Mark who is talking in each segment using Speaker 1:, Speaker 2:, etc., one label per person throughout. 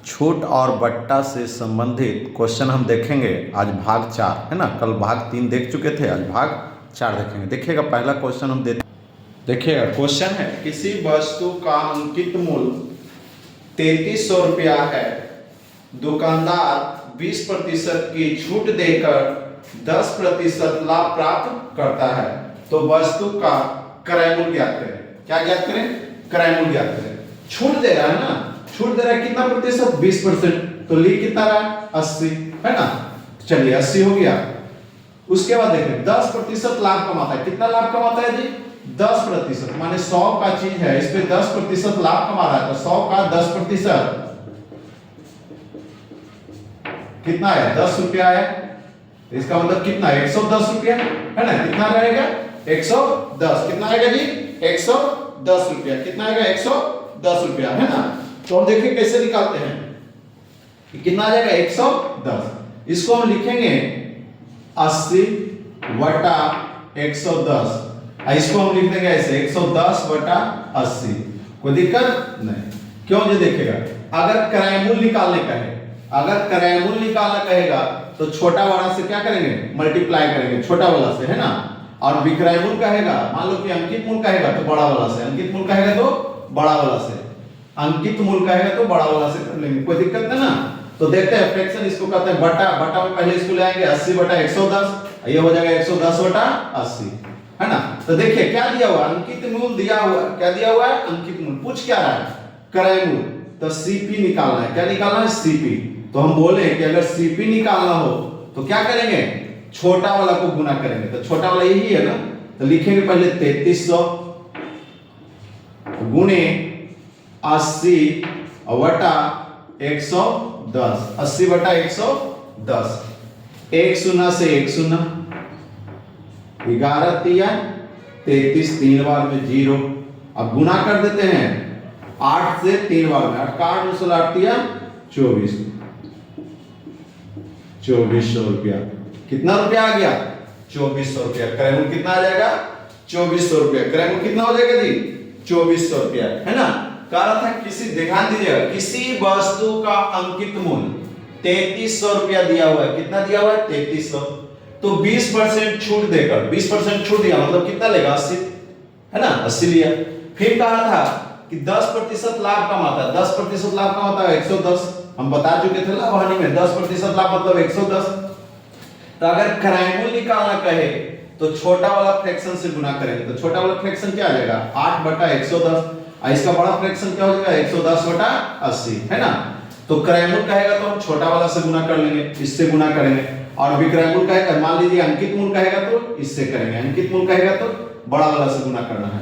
Speaker 1: छूट और बट्टा से संबंधित क्वेश्चन हम देखेंगे। आज भाग 4 है ना, कल भाग 3 देख चुके थे, आज भाग 4 देखेंगे। देखिएगा पहला क्वेश्चन हम देखिएगा क्वेश्चन है, किसी वस्तु का अंकित मूल्य 3300 रुपया है, दुकानदार 20% की छूट देकर 10% लाभ प्राप्त करता है, तो वस्तु का क्रय मूल्य ज्ञात करें। क्या ज्ञात करें? क्रय मूल्य ज्ञात करें। छूट दे रहा है ना, छूट दे रहा है कितना प्रतिशत? 20%, तो ली कितना रहा? 80 है ना। चलिए 80 हो गया। उसके बाद देखें 10% लाभ कमाता है। कितना लाभ कमाता है जी? 10%, माने 100 का चीज है, इस पे 10% लाभ कमा रहा है, तो 100 का 10% कितना है? 10 रुपया है। इसका मतलब कितना है? 110 रुपया है ना। कितना रहेगा? 110। कितना आएगा जी? 110 रुपया। कितना आएगा? 110 रुपया है ना। तो हम देखिए कैसे निकालते हैं कि कितना आ जाएगा? 110। इसको हम लिखेंगे 80 बटा 110। इसको हम लिख देंगे ऐसे 110 बटा 80। कोई दिक्कत नहीं। क्यों? जो देखिएगा अगर क्रय मूल्य निकालने का है, अगर क्रय मूल्य निकालना कहेगा तो छोटा वाला से क्या करेंगे? मल्टीप्लाई करेंगे छोटा वाला से, है ना। और विक्रय मूल्य कहेगा, मान लो कि अंकित मूल्य कहेगा तो बड़ा वाला से, अंकित मूल्य कहेगा तो बड़ा वाला से, अंकित मूल्य कहेगा तो बड़ा वाला से कर लेंगे। कोई दिक्कत नहीं ना। तो देखते हैं फ्रैक्शन, इसको कहते हैं बटा। बटा में पहले इसको ले आएंगे 80 बटा 110, ये हो जाएगा 110 बटा 80 है ना। तो देखिए क्या दिया हुआ? अंकित मूल्य दिया हुआ। क्या दिया हुआ है? अंकित मूल्य। पूछ क्या रहा है? क्रय मूल्य। तो सीपी निकालना है। क्या निकालना है? सीपी। तो हम बोले कि अगर सीपी निकालना हो तो क्या करेंगे? छोटा वाला को गुना करेंगे। तो छोटा वाला यही है ना, तो लिखेंगे पहले 3300 गुणे 80 बटा 110। 80 बटा 110। एक शून्य से एक शून्य, 11 तिया 33, 3 बार में 0। अब गुना कर देते हैं 8 से 3 बार में, 8 का 8 में 16, 8 तिया 24, 2400 रुपया। कितना रुपया आ गया? 2400 रुपया। क्रय मूल्य कितना आ जाएगा? 2400 रुपया। क्रय मूल्य कितना हो जाएगा जी? 2400 रुपया है ना। कह रहा था किसी, ध्यान दीजिएगा, किसी वस्तु का अंकित मूल्य 3300 रुपया दिया हुआ है। कितना दिया हुआ है? 3300। तो 20% छूट देकर, 20% छूट दिया मतलब कितना लेगा? 80 है ना, 80 लिया। फिर कहा था कि 10% लाभ कमाता है। 10% लाभ कमाता है 110। हम बता चुके थे लाभ हानि में 10% लाभ मतलब 110। तो अगर क्रय मूल्य निकालना कहे तो छोटा वाला फ्रैक्शन से गुना करेंगे। तो छोटा वाला फ्रैक्शन क्या आ जाएगा? 8 बटा 110। इसका बड़ा फ्रैक्शन क्या हो जाएगा? 110 बटा 80 है ना। तो क्रय मूल्य कहेगा तो हम छोटा वाला से गुना कर लेंगे, इससे गुना करेंगे। और विक्रय मूल्य कहेगा, मान लीजिए अंकित मूल्य कहेगा तो इससे करेंगे, अंकित मूल्य कहेगा तो बड़ा वाला से गुना करना है।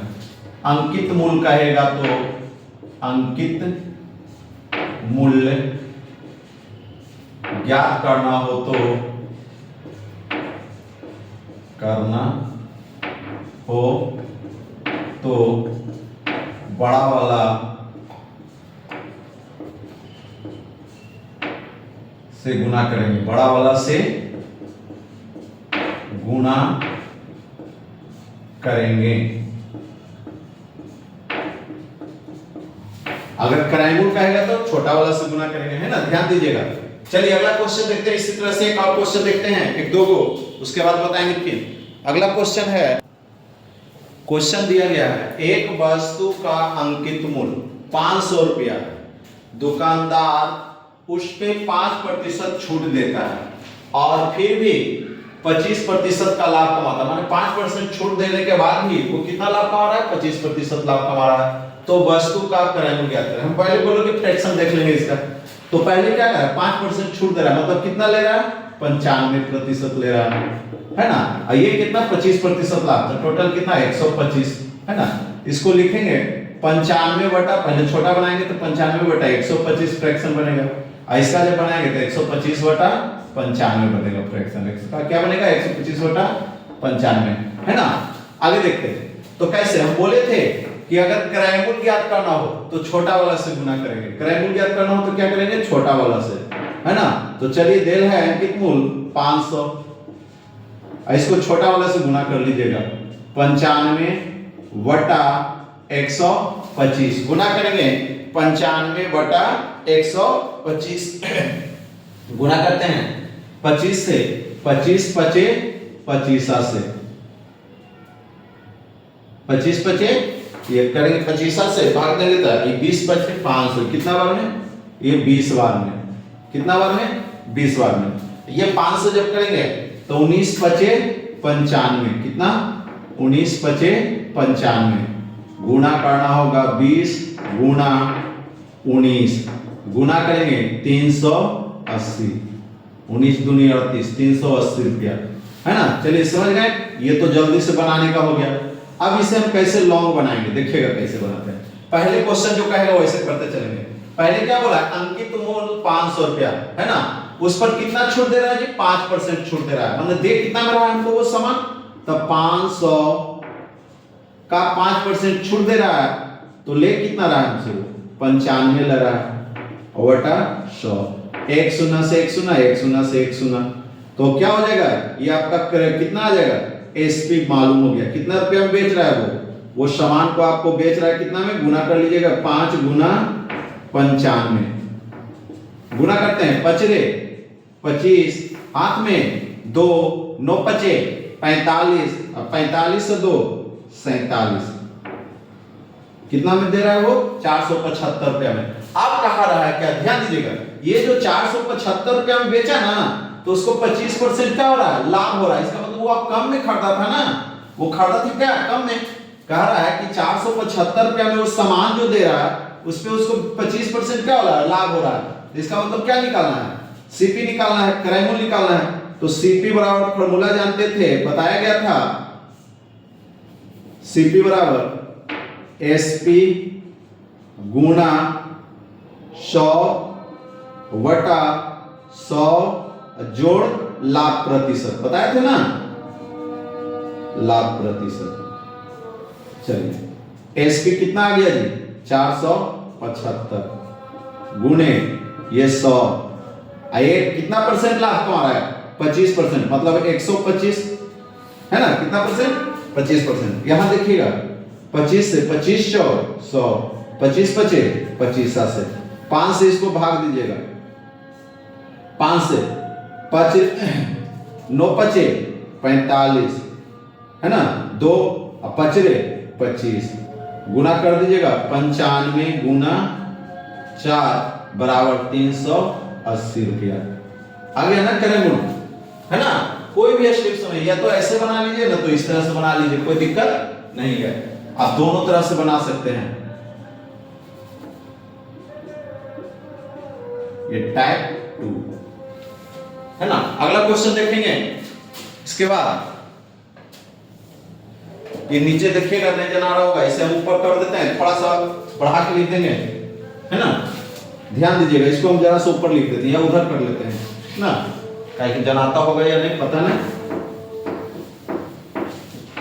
Speaker 1: अंकित मूल्य कहेगा तो अंकित मूल्य ज्ञात करना हो तो बड़ा वाला से गुना करेंगे, बड़ा वाला से गुना करेंगे। अगर क्रय मूल्य कहेगा तो छोटा वाला से गुना करेंगे, है ना। ध्यान दीजिएगा। चलिए अगला क्वेश्चन देखते हैं। इसी तरह से एक और क्वेश्चन देखते हैं, एक दो गो, उसके बाद बताएंगे फिर। अगला क्वेश्चन है, क्वेश्चन दिया गया है, एक वस्तु का अंकित मूल्य 500 रुपया, दुकानदार उस पे 5% छूट देता है और फिर भी 25% का लाभ कमाता है। माने 5% छूट देने के बाद भी वो कितना लाभ कमा रहा है? 25% लाभ कमा रहा है। तो वस्तु का क्रय मूल्य ज्ञात करें। हम पहले बोलोगे फ्रैक्शन देख लेंगे इसका। तो पहले क्या कर रहा है? 5% छूट दे रहा है, मतलब कितना ले रहा है? 95% ले रहा है ना। और ये कितना? 25% लाभ, तो टोटल कितना? 125 है ना। इसको लिखेंगे 95 बटा, पहले छोटा बनाएंगे तो 95 बटा 125 फ्रैक्शन बनेगा। और इसका जब बनाएंगे तो 125 बटा 95 बनेगा फ्रैक्शन। इसका क्या बनेगा? 125 बटा 95 है ना। आगे देखते हैं। तो कैसे? हम बोले थे कि अगर क्रय मूल्य ज्ञात करना हो तो छोटा वाला से गुना करेंगे, क्रय मूल्य ज्ञात करना हो तो क्या करेंगे? छोटा वाला से, है ना। तो चलिए देल है अंकित मूल्य 500, इसको छोटा वाला से गुना कर लीजिएगा। 95 बटा 125 गुना करेंगे 95 बटा 125 गुना करते हैं 25 से, 25 पचे 25 से, 25 पचे ये करेंगे 25 से भाग देंगे तो ये 20 पचे 500, कितना बार में? ये 20 बार में, कितना बार में? 20 बार में। ये 500 जब करेंगे तो 19 पचे 95, कितना? 19 पचे 95, गुना करना होगा 20 गुना 19, गुना करेंगे 380, 19 दूनी 38, 380 रुपया, है ना। चलिए समझ गए, ये तो जल्दी से बनाने का हो गया। अब इसे हम कैसे लॉन्ग बनाएंगे, देखिएगा कैसे बनाते हैं। पहले क्वेश्चन जो कहेगा वैसे करते चलेंगे। पहले क्या बोला? अंकित मूल 500 रुपया, है ना। उस पर कितना छूट दे रहा है जी? 5% छूट दे रहा है, मतलब दे कितना में रहा है हमको वो सामान? तो 500 का 5% छूट दे रहा है, तो ले कितना रहा है हमसे? वो 95 ले रहा है, और बटा 100, 1 शून्य से 1 शून्य, 1 शून्य से 1 शून्य, तो क्या हो जाएगा? ये आपका कितना आ जाएगा? एसपी मालूम हो गया, कितना रुपया में बेच रहा है वो सामान को आपको बेच रहा है कितना में? गुना कर लीजिएगा, 5 गुना 95, गुना करते हैं, पचरे 25, हाथ में 2, 9 पचे 45, 45 से 2 47, कितना में दे रहा है वो? 475 रुपया में। अब कहा रहा है क्या? ध्यान दीजिएगा, ये जो 475 रुपया में बेचा ना, तो उसको 25% क्या हो रहा है? लाभ हो रहा है। इसका मतलब वो आप कम में खरीदा था ना, वो खरीदा था क्या? कम में। कह रहा है कि 475 रुपया में वो सामान जो दे रहा है उस पे उसको 25% क्या हो रहा है? लाभ हो रहा है। इसका मतलब क्या निकालना है? सीपी निकालना है, क्रय मूल्य निकालना है। तो सीपी बराबर फॉर्मूला जानते थे, बताया गया था, सीपी बराबर एसपी गुना 100 वटा 100 जोड़ लाभ प्रतिशत, बताए थे ना, लाभ प्रतिशत। चलिए एसपी कितना आ गया जी? 475 गुने ये 100, ये कितना परसेंट लाभ कमा रहा है? 25%, मतलब 125, है ना। कितना परसेंट? 25%। यहां देखिएगा 25 से 25 100, 25 पचे 25 से 5 से इसको भाग दीजिएगा, 5 से 5 9 पचे 45, है ना, 2 पचरे 25, गुना कर दीजिएगा, 95 गुना 4 बराबर 380 रुपया। आ गया ना क्रय मूल्य, है ना। कोई भी स्टेप समय या तो ऐसे बना लीजिए ना तो इस तरह से बना लीजिए, कोई दिक्कत नहीं है, आप दोनों तरह से बना सकते हैं। ये टाइप 2 है ना। अगला क्वेश्चन देखेंगे। इसके बाद ये नीचे देखिएगा, नहीं जना रहा होगा, इसे हम ऊपर कर देते हैं, थोड़ा सा बढ़ा के लिख देंगे, है ना। ध्यान दीजिएगा, इसको हम जरा सा ऊपर लिख देते हैं या उधर कर लेते हैं ना, कहीं जनाता होगा या नहीं पता नहीं।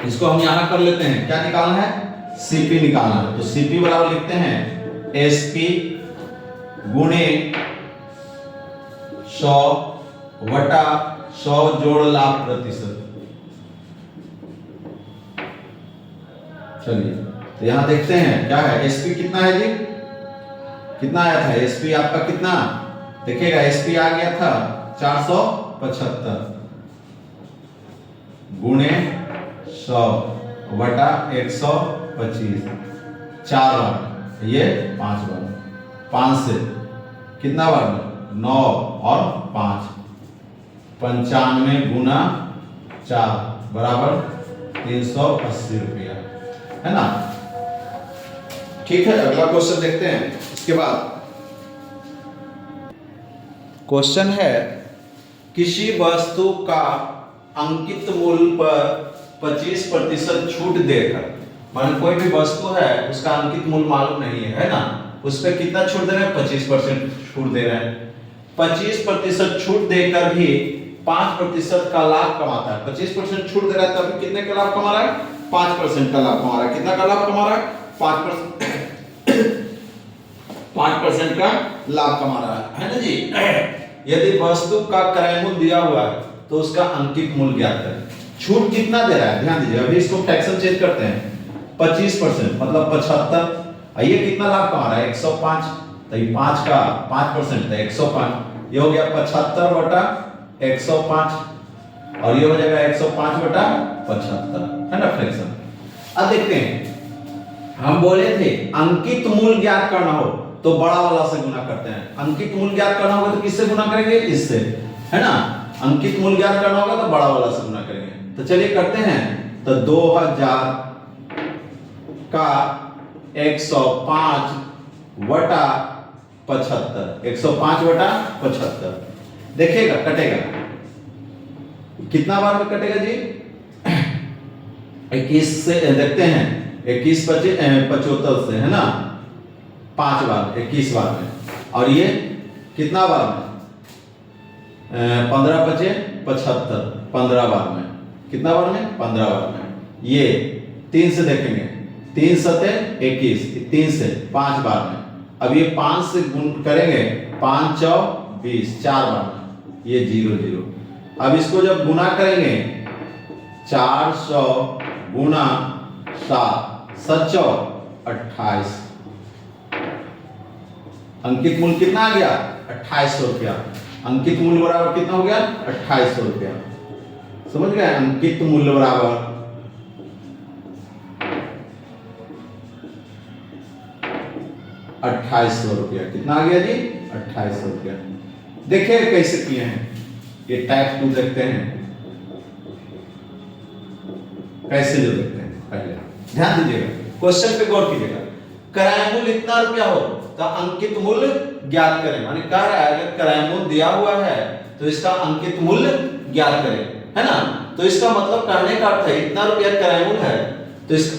Speaker 1: इसको हम यहां कर लेते हैं, क्या निकालना है? सीपी निकालना है। तो सीपी बराबर लिखते हैं एसपी गुणे 100 वटा 100 जोड़ लाभ प्रतिशत। चलिए तो यहां देखते हैं क्या है, एसपी कितना है जी? कितना आया था एसपी आपका? कितना देखिएगा, एसपी आ गया था 475 गुणे 100 वटा 125, 4 बार, ये 5 बार, 5 से कितना बार? 9 और 5, 95 गुना 4 बराबर 380 रुपया, है ना। ठीक है, अगला क्वेश्चन देखते हैं। इसके बाद क्वेश्चन है, किसी वस्तु का अंकित मूल्य पर 25% छूट देकर, मान कोई भी वस्तु है उसका अंकित मूल्य मालूम नहीं है ना, उस पर कितना छूट दे रहे हैं? 25% छूट दे रहे हैं। 25% छूट देकर भी 5% का लाभ कमाता है। 25% छूट दे रहा है तभी कितने का लाभ कमा रहा है? 5% का लाभ कमा रहा है। कितना का लाभ कमा रहा है? 5% का लाभ कमा रहा है ना जी। यदि वस्तु का क्रय मूल्य दिया हुआ है तो उसका अंकित मूल्य ज्ञात करें। छूट कितना दे रहा है? ध्यान दीजिए, अभी इसको फ्रैक्शन चेंज करते हैं। 25% मतलब 75, और ये कितना लाभ कमा रहा है 105, तो ये 5 का 5% तो 105, ये हो गया 75 बटा 105 और ये हो जाएगा 105 बटा 75, है ना फ्रैक्शन। अब देखते हैं, हम बोले थे अंकित मूल ज्ञात करना हो तो बड़ा वाला से गुना करते हैं, अंकित मूल ज्ञात करना होगा तो किससे गुना करेंगे, इससे, है ना। अंकित मूल ज्ञात करना होगा तो बड़ा वाला से गुना करेंगे। तो चलिए करते हैं, तो 2000 का 105 बटा 75, 105 बटा 75, देखिएगा कटेगा कितना बार में कटेगा जी, 21 से देखते हैं, 21 75 से, है ना, 5 बार 21 बार में, और ये कितना बार में 15 बचे 75, 15 बार में, कितना बार में 15 बार में। ये 3 से देखेंगे, 3 सते 21, 3 से 5 बार में। अब ये 5 से गुण करेंगे, 5 चौ 20, 4 बार में, ये 0 0। अब इसको जब गुना करेंगे 400 गुना 7, 7 28, अंकित मूल्य कितना आ गया 2800 रुपया। अंकित मूल्य बराबर कितना हो गया 2800 रुपया, समझ गए। अंकित मूल्य बराबर 2800 रुपया, कितना आ गया जी 2800 रुपया। देखिए कैसे किए हैं, ये टाइप 2 देखते हैं कैसे जो देखते हैं। पहले ध्यान दीजिएगा, क्वेश्चन पे गौर कीजिएगा। किराया मूल्य इतना रुपया हो तो अंकित मूल्य ज्ञात करें, माने कह रहा है अगर किराया मूल्य दिया हुआ है तो इसका अंकित मूल्य ज्ञात करें, है ना। तो इसका मतलब कहने का अर्थ है इतना रुपया किराया मूल्य है, तो इसका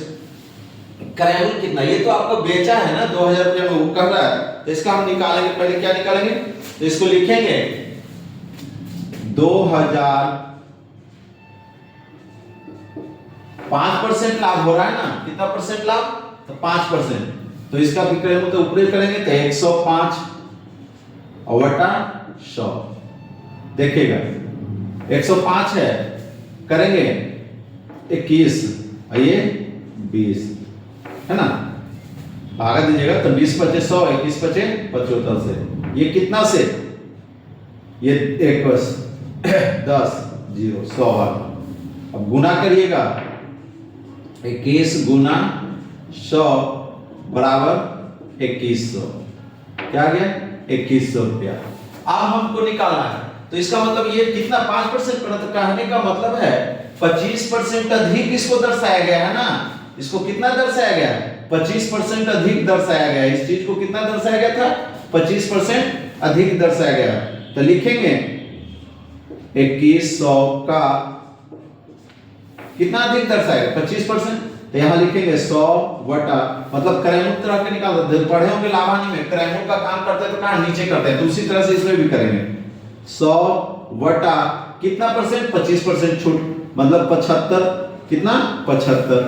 Speaker 1: किराया मूल्य कितना, ये तो आपको बेचा है ना 2000 रुपया में, वो कह रहा है, तो इसका हम निकालेंगे। पहले क्या निकालेंगे, तो इसको लिखेंगे 2000 5% लाभ हो रहा है ना, कितना परसेंट लाभ, तो 5%, तो इसका विक्रय मूल्य ऊपर करेंगे तो 105 और बटा 100, देखिएगा 105 है, करेंगे 21 और ये 20, है ना, भागा दीजिएगा तो 20 बचे 100, 21 बचे 75 से, ये कितना से, ये 1 10 0 100 बार। अब गुना करिएगा, 21 गुना 100 बराबर 2100, क्या आ गया 2100 रुपया। अब हमको निकालना है, तो इसका मतलब ये कितना 5% पड़ा, तो कहने का मतलब है 25% अधिक इसको दर्शाया गया है ना, इसको कितना दर्शाया गया है 25% अधिक दर्शाया गया है, इस चीज को कितना दर्शाया गया था 25% अधिक दर्शाया गया। तो लिखेंगे 2100 का कितना अधिक दर्शाएगा 25%, तो यहां लिखेंगे 100 बटा, मतलब क्रयमुक्त तरह के निकाल पढ़े होंगे लाभानी में, क्रयमुक्त का काम करते हैं तो कहां नीचे करते हैं, तो उसी तरह से इसमें भी करेंगे 100 बटा कितना परसेंट 25% छूट, मतलब 75, कितना 75।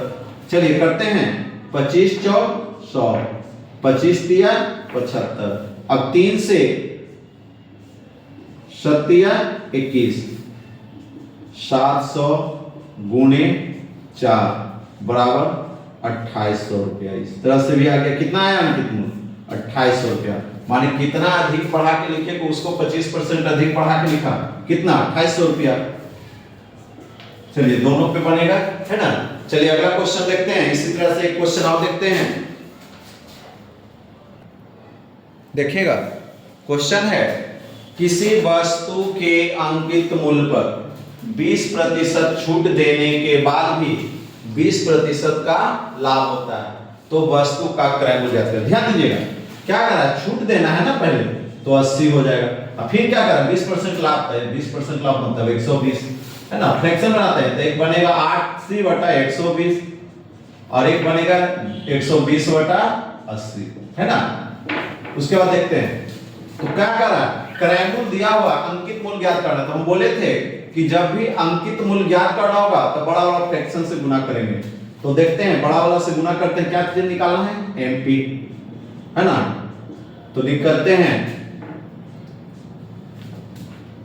Speaker 1: चलिए करते हैं, 25 चौ 100, 25 दिया 75, अब 3 से 7 21, 700 गुणे 4 बराबर 2800 रुपया। इस तरह से भी आ गया, कितना आया अंकित मूल्य 2800 रुपया, माने कितना अधिक पढ़ा के लिखे को उसको 25% अधिक पढ़ा के लिखा, कितना 2800 रुपया। चलिए दोनों पे बनेगा, है ना। चलिए अगला क्वेश्चन देखते हैं, इसी तरह से एक क्वेश्चन और देखते हैं, देखिएगा। क्वेश्चन है किसी वस्तु के अंकित मूल्य पर 20% छूट देने के बाद भी 20% का लाभ होता है, तो वस्तु का क्रय मूल्य ज्ञात करें। ध्यान दीजिएगा, क्या करा, छूट देना है ना पहले, तो 80 हो जाएगा, अब फिर क्या करा 20% लाभ है, 20% लाभ मतलब 120, है ना। फ्रैक्शन बनाते हैं तो एक बनेगा 80 बटा 120 और एक बनेगा 120 बटा 80, है ना। उसके बाद देखते हैं, तो क्या करा, क्रय मूल्य दिया हुआ अंकित मूल्य ज्ञात करना, तो हम बोले थे कि जब भी अंकित मूल्य ज्ञात करना होगा तो बड़ा वाला फ्रैक्शन से गुना करेंगे। तो देखते हैं बड़ा वाला से गुना करते हैं, क्या चीज निकालना है एमपी, है ना। तो निकलते हैं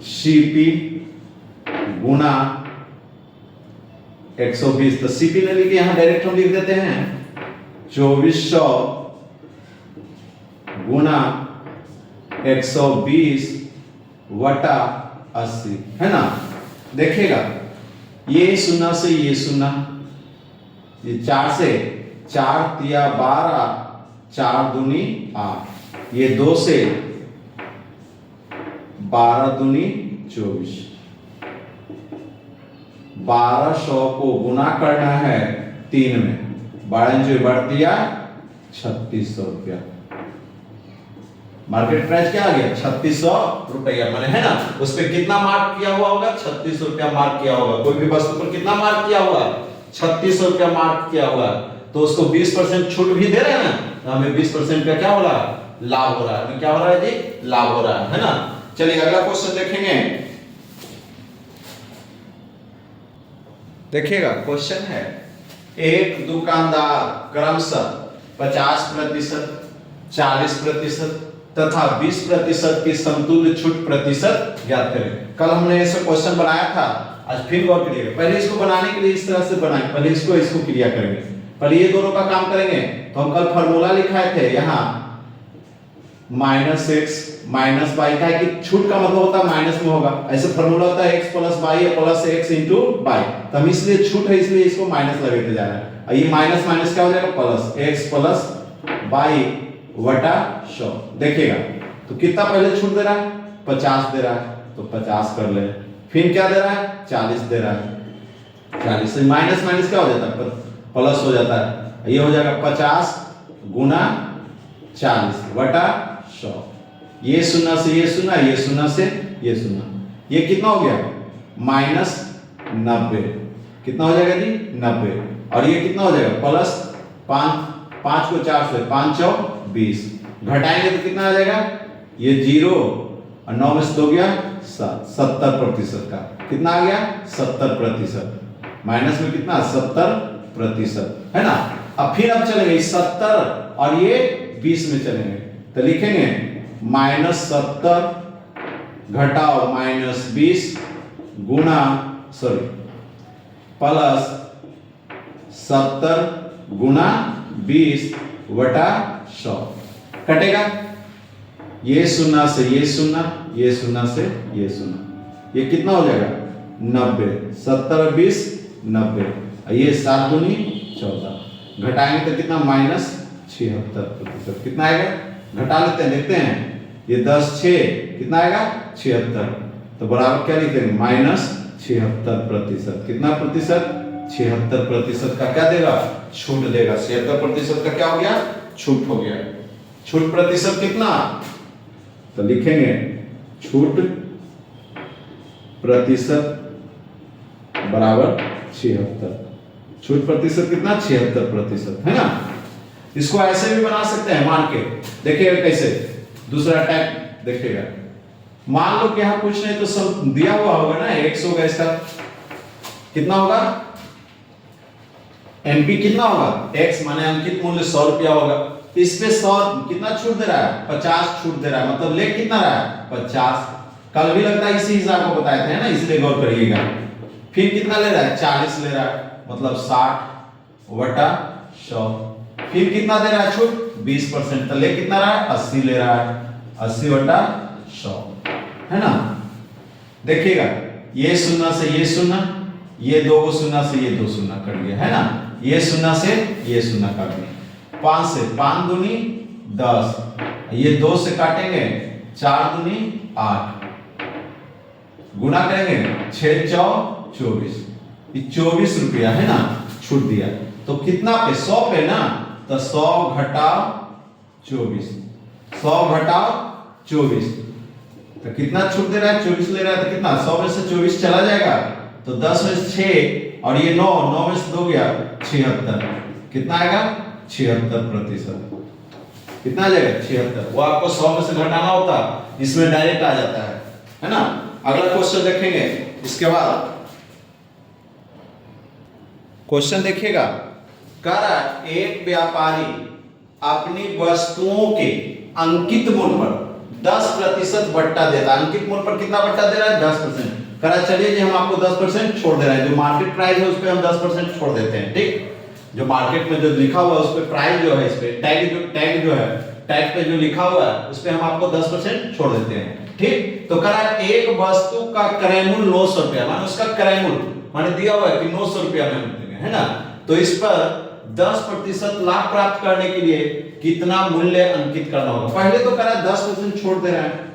Speaker 1: सीपी गुना 120, तो सीपी ने लिखे यहां डायरेक्ट हम लिख देते हैं 2400 गुना 120 बटा 80, है ना। देखिएगा ये शून्य से ये शून्य, ये 4 से 4 तिया 12, 4 दूनी 8, ये 2 से 12 दूनी 24, 1200 को गुना करना है 3 में, 12 बढ़ दिया 3600 रुपया। मार्केट प्राइस क्या आ गया 3600 रुपया, मैंने है ना उस पर कितना मार्क किया हुआ होगा 3600 रुपया मार्क किया होगा। कोई भी वस्तु पर कितना मार्क किया हुआ 3600 रुपया मार्क किया हुआ, तो उसको 20% छूट भी दे रहे हैं ना, तो हमें 20% का क्या हो रहा है लाभ हो रहा है। क्या हो रहा है जी लाभ हो रहा है ना। चलिए अगला क्वेश्चन देखेंगे। देखिएगा क्वेश्चन है, एक दुकानदार क्रमशः 50%, 40% तथा 20% की समतुल्य छूट प्रतिशत ज्ञात करें। कल हमने ऐसा क्वेश्चन बनाया था, आज फिर गौर करिएगा। पहले इसको बनाने के लिए इस तरह से बनाएं, पहले इसको क्रिया करेंगे, पहले ये दोनों का काम करेंगे। तो हम कल फॉर्मूला लिखाए थे यहाँ -x - y का, कि छूट का मतलब होता है माइनस में होगा, ऐसे फॉर्मूला होता है x + y या +x * y, तो हम इसलिए छूट है इसलिए इसको माइनस लगाते जा रहे हैं। और ये माइनस माइनस क्या हो जाएगा प्लस, x + y बटा 100। देखिएगा तो कितना पहले छूट दे रहा है 50 दे रहा है, तो 50 कर ले, फिर क्या दे रहा है 40 दे रहा है, 40 से माइनस माइनस क्या हो जाता है प्लस हो जाता है। ये हो जाएगा 50 गुना 40 बटा 100, ये शून्य से ये शून्य, ये शून्य से ये शून्य, ये कितना हो गया -90, कितना हो जाएगा जी 90, और ये कितना हो जाएगा प्लस 5 को 4 से 5 चौक 20, घटाएंगे तो कितना आ जाएगा ये 0 और 9 में से 2 गया 7, 70% का कितना आ गया 70%, माइनस में कितना 70%, है ना। अब फिर अब चलेंगे 70 और ये 20 में चलेंगे, तो लिखेंगे -70 घटाओ -20 गुना प्लस 70 गुना 20 बटा 100, कटेगा ये शून्य से ये शून्य, ये शून्य से ये शून्य, ये कितना हो जाएगा 90, 70 और 20 90, ये 7 दूनी 14, घटाएंगे तो कितना -76%, कितना आएगा घटा लेते हैं, देखते हैं ये 10 6 कितना आएगा 76, तो बराबर क्या लिख देंगे -76%, कितना प्रतिशत 76% का क्या देगा छूट देगा, 76% का क्या हो गया छूट हो गया। छूट प्रतिशत कितना, तो लिखेंगे छूट प्रतिशत बराबर 76, छूट प्रतिशत कितना 76%, है ना। इसको ऐसे भी बना सकते हैं मान के, देखिएगा कैसे, दूसरा टाइप देखिएगा। मान लो कि यहां कुछ नहीं तो सब दिया हुआ होगा ना, x होगा, इसका कितना होगा एमपी कितना होगा x माने अंकित मूल्य 100 रुपया होगा, इस पे 100 कितना छूट दे रहा है 50 छूट दे रहा है, मतलब ले कितना रहा है 50। कल भी लगता है इसी हिसाब को बताए थे ना, इसलिए गौर करिएगा। फिर कितना ले रहा है 40 ले रहा है, मतलब 60 बटा 100, फिर कितना दे रहा है छूट 20%, तो ले कितना रहा है 80 ले रहा है, 80 बटा 100, है ना। देखिएगा ये शून्य से ये शून्य, ये 2 शून्य से ये 2 शून्य कट गया, है ना, ये शून्य से ये शून्य काट गया, 5 से 5 दूनी 10, ये 2 से काटेंगे 4 दूनी 8, गुना करेंगे 6 चौक 24, ये 24 रुपया, है ना छूट दिया। तो कितना पे 100 पे ना, तो 100 घटाओ 24, 100 घटाओ 24, तो कितना छूट दे रहा है 24 ले रहा है, तो कितना 100 में से 24 चला जाएगा, तो 10 में से 6 और ये 9 में से 2 गया 76, कितना आएगा 76%, कितना आ जाएगा 76। वो आपको 100 में से घटाना होता, इसमें डायरेक्ट आ जाता है ना। अगला क्वेश्चन देखेंगे, इसके बाद क्वेश्चन देखिएगा, कर एक व्यापारी अपनी वस्तुओं के अंकित मूल्य पर 10% बट्टा देता है, अंकित मूल्य पर कितना बट्टा दे रहा है 10%, करा चलिए जी हम आपको 10% छोड़ दे रहे हैं, जो मार्केट प्राइस है उस पे हम 10% छोड़ देते हैं, ठीक। जो मार्केट में जो लिखा हुआ है उस पे प्राइस जो है, इस पे टैग जो है टैग पे जो लिखा हुआ है उस पे हम आपको 10% छोड़ देते हैं। ठीक, तो करा एक वस्तु का क्रय मूल्य 900 रुपया, माने उसका क्रय मूल्य माने दिया हुआ है कि 900 रुपया में हम देंगे, है ना। तो इस पर 10% लाभ प्राप्त करने के लिए कितना मूल्य अंकित करना होगा। पहले तो करा 10% छोड़ दे रहा है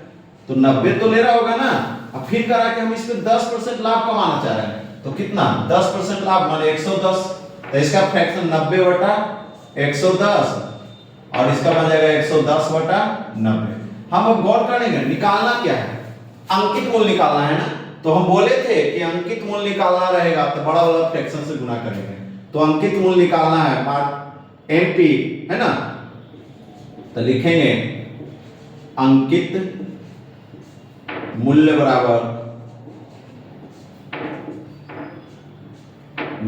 Speaker 1: तो 90 तो ले रहा होगा ना। अब फिर करा कि हम इस पे 10% लाभ कमाना चाह रहे हैं तो कितना 10% लाभ माने 110, तो इसका फ्रैक्शन 90 बटा 110 और इसका बन जाएगा 110 बटा 90। हम अब गौर करेंगे निकालना क्या है, अंकित मूल्य निकालना है ना। तो हम बोले थे कि अंकित मूल्य निकालना रहेगा तो बड़ा वाला फ्रैक्शन से गुणा करेंगे। तो अंकित मूल्य निकालना है पार्ट एमपी, है ना। तो लिखेंगे अंकित मूल्य बराबर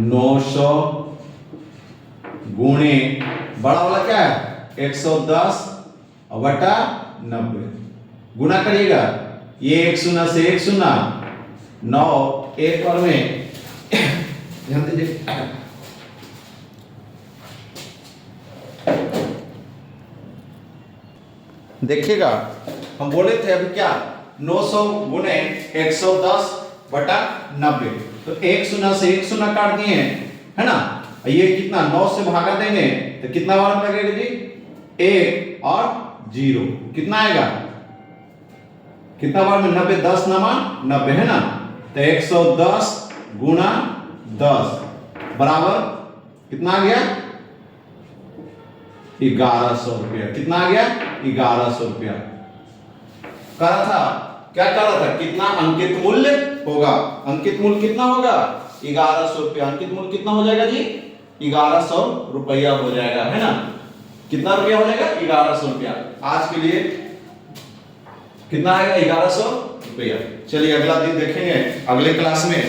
Speaker 1: 900 गुणे बड़ा वाला क्या है 110 बटा 90, गुना करिएगा ये 1 शून्य से 1 शून्य 9 एक और में ध्यान दीजिए देखिएगा हम बोले थे अभी क्या 900 गुणे 110 बटा 90, तो 1 शून्य से 1 शून्य काट दिए है ना। ये कितना 9 से भागा देंगे तो कितना बार लगेगा जी 1 और 0 कितना आएगा, कितना बार में 90 10 नमा 90 है ना। तो 110 गुना 10 बराबर कितना आ गया 1100 रुपया। कितना आ गया 1100 रुपया। करा था क्या करा था कितना अंकित मूल्य होगा, अंकित मूल्य कितना होगा 1100 रुपया। अंकित मूल्य कितना हो जाएगा जी 1100 रुपया हो जाएगा, है ना। कितना रुपया हो जाएगा 1100 रुपया। आज के लिए कितना आएगा 1100 रुपया। चलिए अगला दिन देखेंगे अगले क्लास में।